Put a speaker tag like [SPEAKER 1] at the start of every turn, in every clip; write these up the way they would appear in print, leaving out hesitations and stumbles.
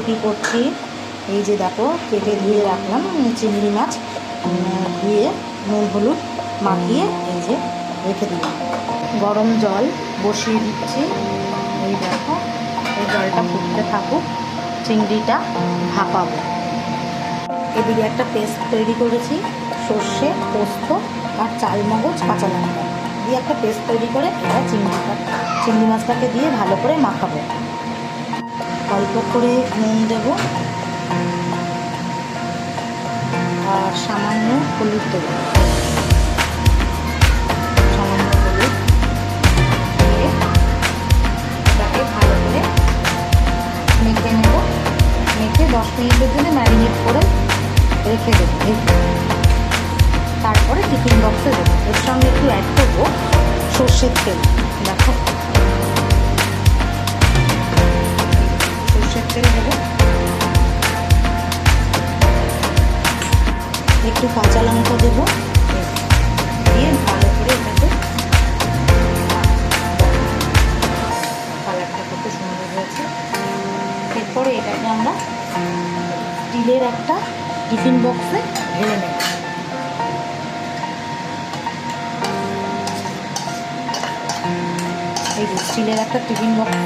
[SPEAKER 1] কী করছি, এই যে দেখো কেটে ধুয়ে রাখলাম চিংড়ি মাছ, ধুয়ে নুন হলুদ মাখিয়ে এই যে রেখে দিলাম। গরম জল বসিয়ে দিচ্ছি, এই দেখো এই জলটা ফুটতে থাকুক, চিংড়িটা ভাপাবো। এদিকে একটা পেস্ট তৈরি করেছি, সর্ষে, পোস্ত আর চালমগজ, কাঁচা লঙ্কা দিয়ে একটা পেস্ট তৈরি করে এটা চিংড়ি মাছটাকে দিয়ে ভালো করে মাখাবো। অল্প করে নুন দেব আর সামান্য হলুদ দেব, সামান্য হলুদ দিয়ে এটাকে ভালো করে মেখে নেব। মেখে 10 মিনিটের জন্য ম্যারিনেট করে রেখে দেবো। তারপরে টিফিন বক্সে দেবো। এর সঙ্গে একটু অ্যাড করবো সর্ষের তেল। দেখো সর্ষের তেল দেবো, একটু কাঁচা লঙ্কা দেবো, দিয়ে ভালো করে এটাকে কালারটা কত সুন্দর হয়েছে। এরপরে এটাকে আমরা স্টিলের একটা টিফিন বক্সে ঢেলে নেব। এই যে স্টিলের একটা টিফিন বক্স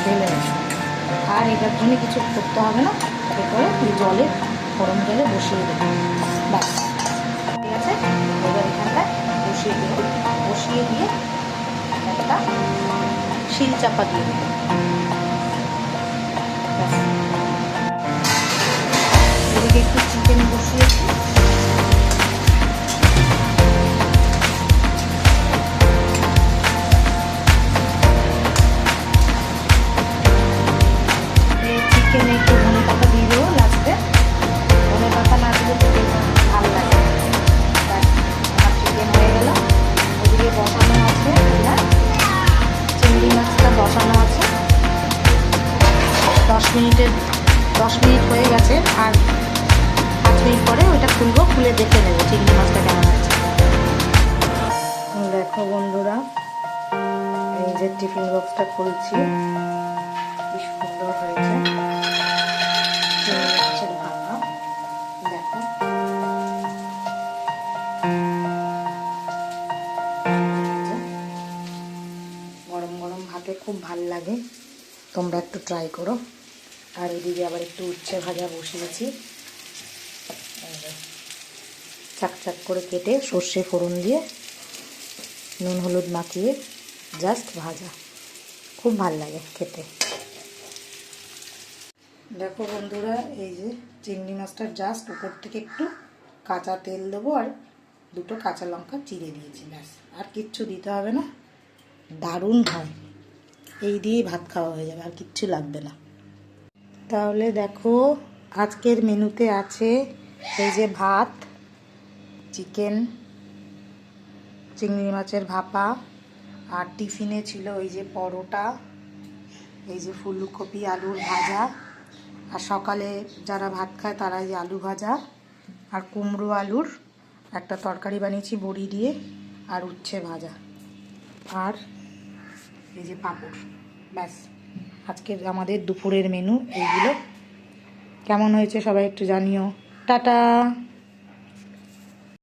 [SPEAKER 1] ঢেলে নেব। আর এটার জন্য কিছু করতে হবে না, এরপরে এই জলে গরম জলে বসিয়ে দেবো। ব্যাস, ঠিক আছে। এবার এখানটায় বসিয়ে দেব, বসিয়ে দিয়ে একটা শিল চাপা দিয়ে দেবো। এদিকে একটু চিকেন বসিয়েছি, চিকেনে একটু ধনে পাতা দিয়ে দেবো লাস্টে। ধনে পাতা না দিলে তো ভালো লাগে। আমার চিকেন হয়ে গেল। ওদিকে বসানো আছে, চিংড়ি মাছটা বসানো আছে। 10 মিনিট হয়ে গেছে, আর 5 মিনিট পরে ওইটা খুলবো, খুলে দেখে নেবো চিংড়ি মাছটা কেমন হয়েছে। দেখো বন্ধুরা, এই যে টিফিন বক্সটা খুলছি, কি সুন্দর হয়েছে চিংড়ি মাছের ভাপা। দেখো গরম গরম ভাতে খুব ভাল লাগে, তোমরা একটু ট্রাই করো। আর এদিকে আবার একটু উচ্ছে ভাজা বসিয়েছি, চাক চাক করে কেটে সর্ষে ফোড়ন দিয়ে নুন হলুদ মাখিয়ে জাস্ট ভাজা, খুব ভাল লাগে খেতে। দেখো বন্ধুরা, এই যে চিংড়ি মাছটার জাস্ট উপর থেকে একটু কাঁচা তেল দেবো আর 2টো কাঁচা লঙ্কা চিড়ে দিয়েছি, ব্যাস, আর কিচ্ছু দিতে হবে না। দারুণ হয়, এই দিয়েই ভাত খাওয়া হয়ে যাবে, আর কিচ্ছু লাগবে না। তাহলে দেখো আজকের মেনুতে আছে এই যে ভাত, চিকেন, চিংড়ি মাছের ভাপা, আর টিফিনে ছিল এই যে পরোটা, এই যে ফুলকপি আলুর ভাজা, আর সকালে যারা ভাত খায় তারা এই আলু ভাজা আর কুমড়ো আলুর একটা তরকারি বানিয়েছি বড়ি দিয়ে, আর উচ্ছে ভাজা, আর এই যে পাঁপড়। ব্যাস, আজকের আমাদের দুপুরের মেনু এইগুলো। কেমন হয়েছে সবাই একটু জানিও। টাটা।